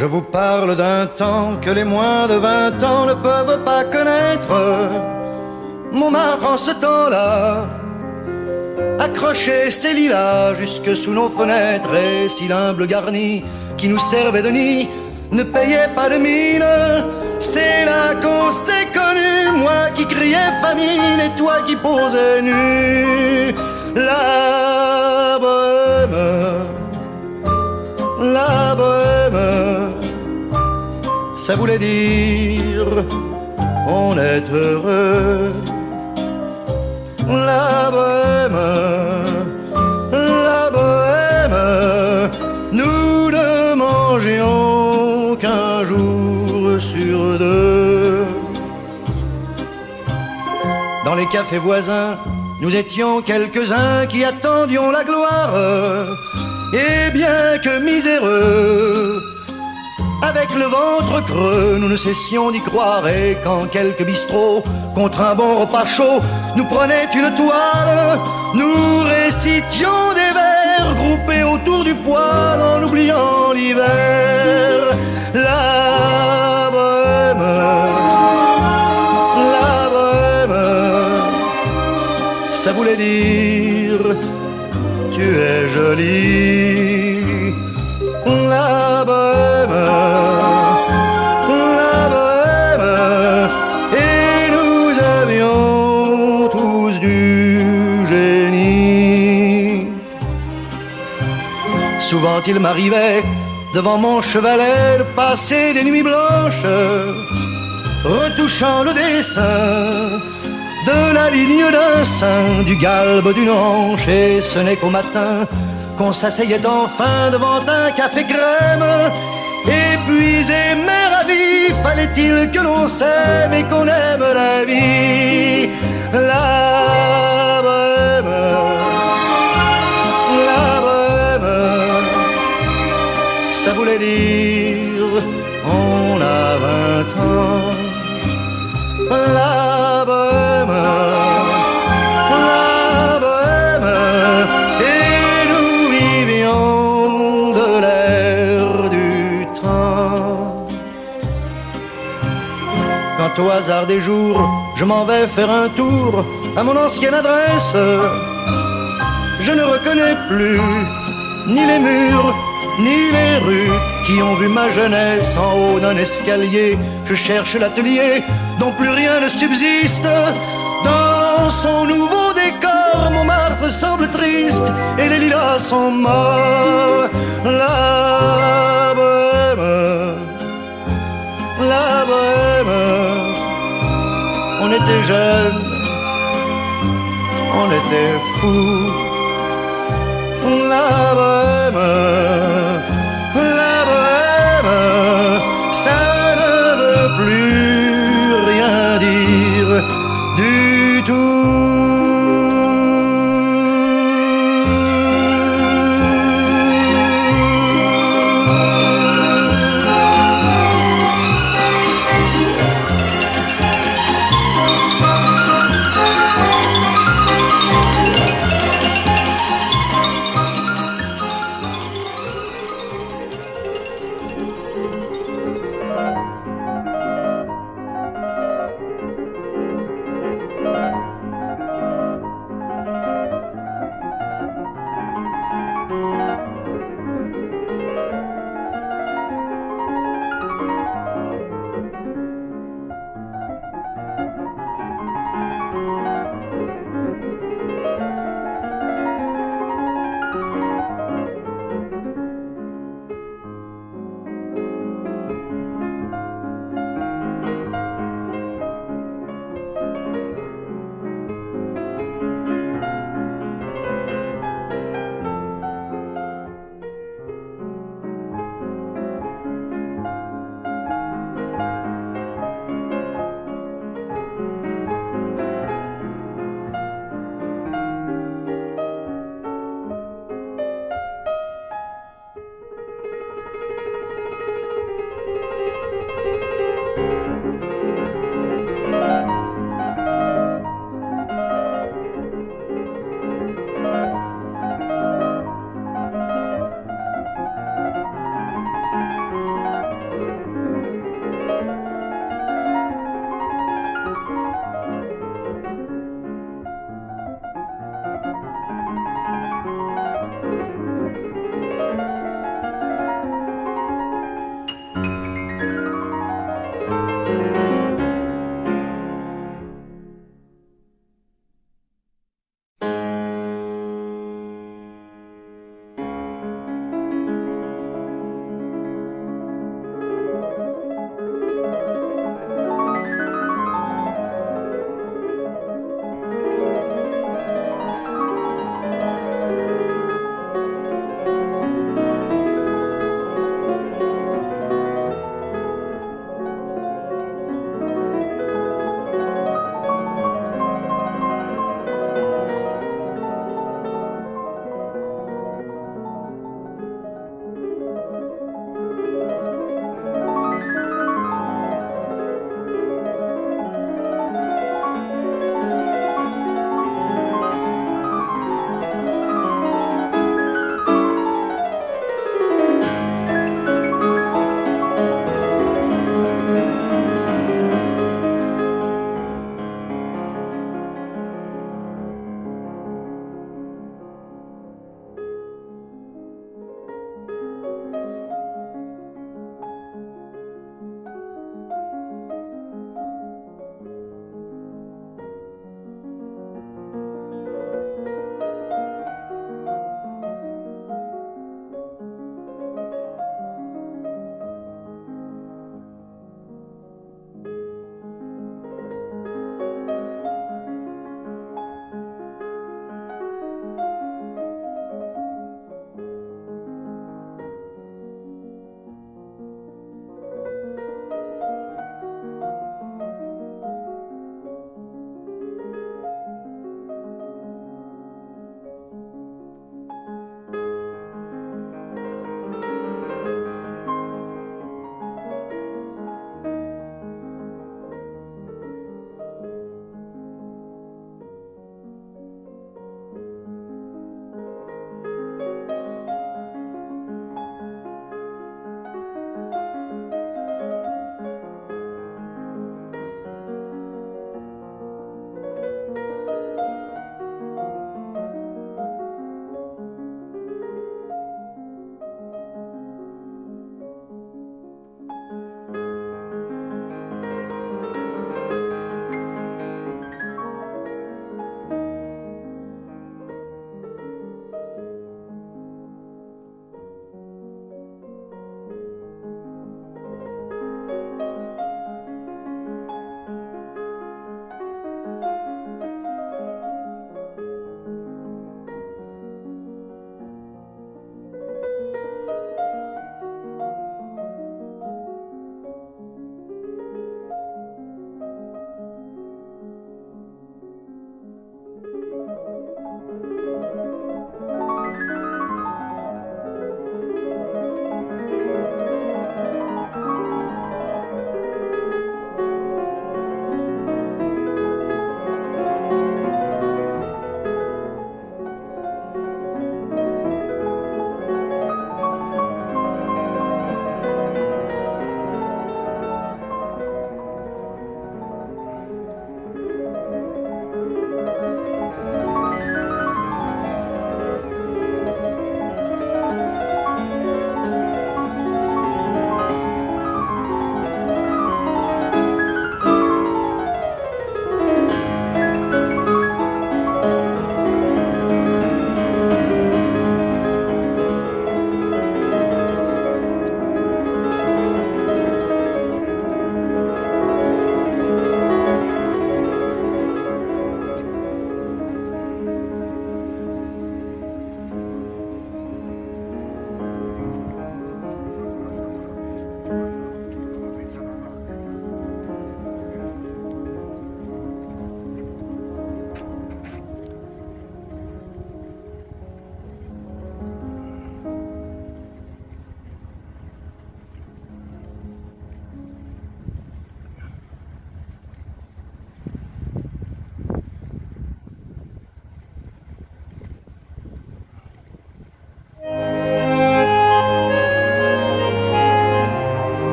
Je vous parle d'un temps que les moins de 20 ans ne peuvent pas connaître. Montmartre en ce temps-là accrochait ses lilas jusque sous nos fenêtres, et si l'humble garni qui nous servait de nid ne payait pas de mine, c'est là qu'on s'est connus, moi qui criais famine et toi qui posais nu. La bohème, la bohème, ça voulait dire on est heureux. La bohème, la bohème, nous ne mangions qu'un jour sur deux. Dans les cafés voisins, nous étions quelques-uns qui attendions la gloire. Et bien que miséreux, avec le ventre creux, nous ne cessions d'y croire. Et quand quelques bistrots, contre un bon repas chaud, nous prenaient une toile, nous récitions des vers groupés autour du poêle en oubliant l'hiver. La bohème, la bohème, ça voulait dire tu es jolie. La bohème, la bohème, et nous avions tous du génie. Souvent il m'arrivait devant mon chevalet de passer des nuits blanches, retouchant le dessin de la ligne d'un sein, du galbe d'une hanche, et ce n'est qu'au matin qu'on s'asseyait enfin devant un café crème. Épuisé mais ravi, fallait-il que l'on s'aime et qu'on aime la vie. La bohème, la bohème, ça voulait dire on a 20 ans. La bohème, la bohème, et nous vivions de l'air du temps. Quand au hasard des jours, je m'en vais faire un tour à mon ancienne adresse, je ne reconnais plus ni les murs, ni les rues qui ont vu ma jeunesse en haut d'un escalier. Je cherche l'atelier dont plus rien ne subsiste. Dans son nouveau décor, Montmartre semble triste et les lilas sont morts. La bohème, la bohème, on était jeunes, on était fous. La bohème, la bohème, ça ne veut plus rien dire du tout.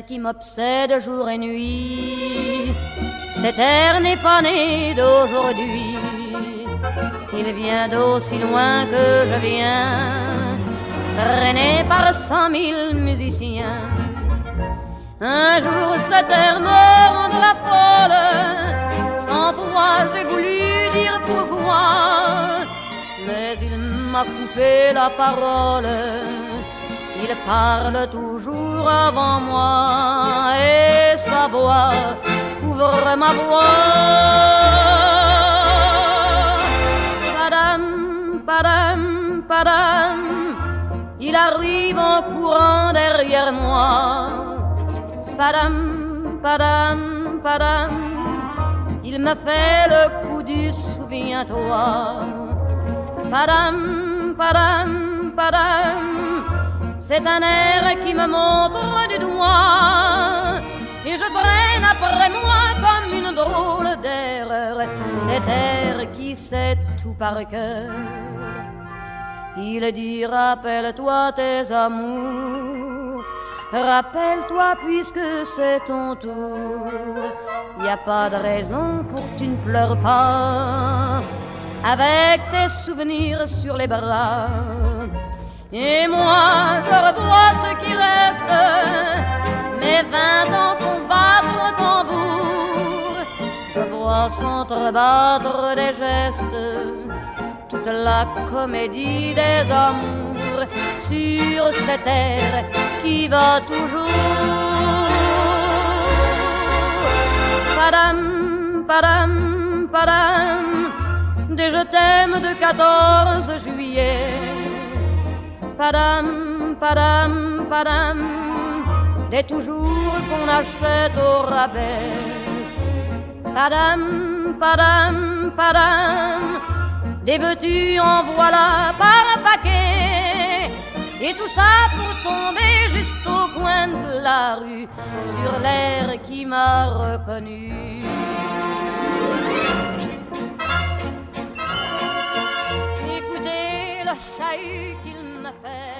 qui m'obsède jour et nuit. Cet air n'est pas né d'aujourd'hui, il vient d'aussi loin que je viens, traîné par 100 000 musiciens. Un jour cet air me rendra folle, 100 fois j'ai voulu dire pourquoi, mais il m'a coupé la parole. Il parle toujours avant moi et sa voix couvre ma voix. Padam, padam, padam, il arrive en courant derrière moi. Padam, padam, padam, il me fait le coup du souviens-toi. Padam, padam, padam, c'est un air qui me montre du doigt et je traîne après moi comme une drôle d'erreur cet air qui sait tout par cœur. Il dit rappelle-toi tes amours, rappelle-toi puisque c'est ton tour. Y a pas de raison pour que tu ne pleures pas avec tes souvenirs sur les bras. Et moi je revois ce qui reste, mes 20 ans font battre le tambour. Je vois s'entrebattre des gestes, toute la comédie des amours sur cette air qui va toujours. Padam, padam, padam, des je t'aime de 14 juillet. Padam, padam, padam, des toujours qu'on achète au rabais. Padam, padam, padam, des veux-tu en voilà par un paquet. Et tout ça pour tomber juste au coin de la rue, sur l'air qui m'a reconnu. Écoutez le chahut qu'il m'a fait.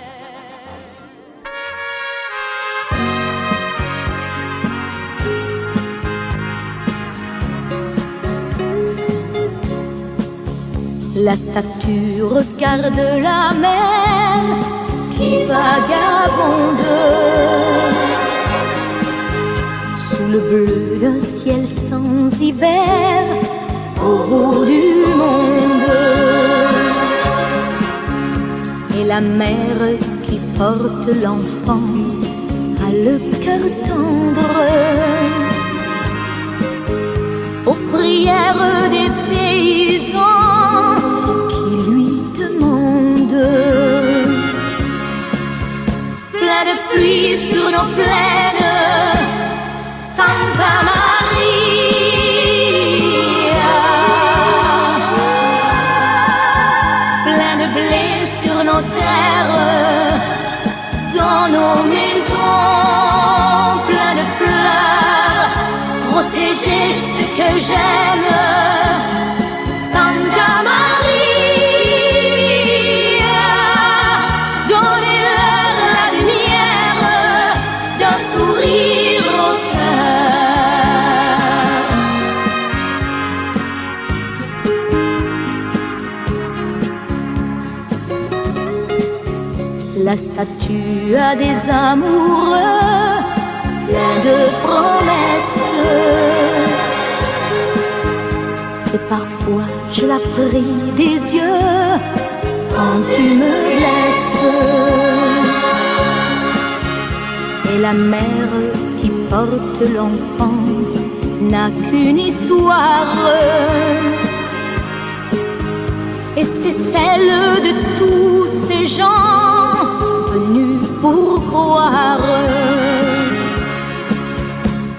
La statue regarde la mer qui vagabonde sous le bleu d'un ciel sans hiver au bout du monde. Et la mère qui porte l'enfant a le cœur tendre aux prières des paysans qui lui demandent. Plein de pluie sur nos plaines, Santa Maria. Plein de blé sur nos terres, dans nos maisons. Plein de fleurs, protéger ce que j'aime. Santa Maria, donnez-leur la lumière d'un sourire au cœur. La statue a des amoureux, plein de promesses. Et parfois je la prie des yeux quand tu me blesses. Et la mère qui porte l'enfant n'a qu'une histoire, et c'est celle de tous ces gens venus pour croire.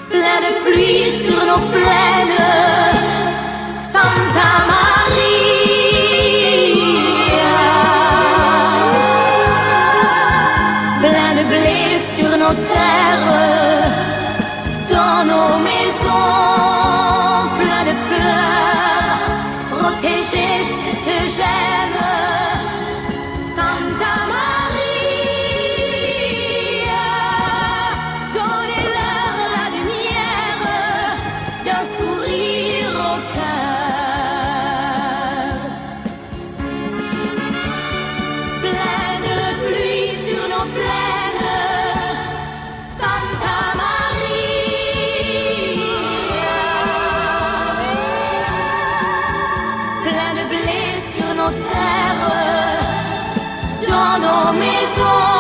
Plein de pluie sur nos plaines, Santa Maria. Plein de blé sur nos terres, dans nos maisons. Plein de fleurs, protéger ce que j'aime. Santa Maria, donnez-leur nos maisons.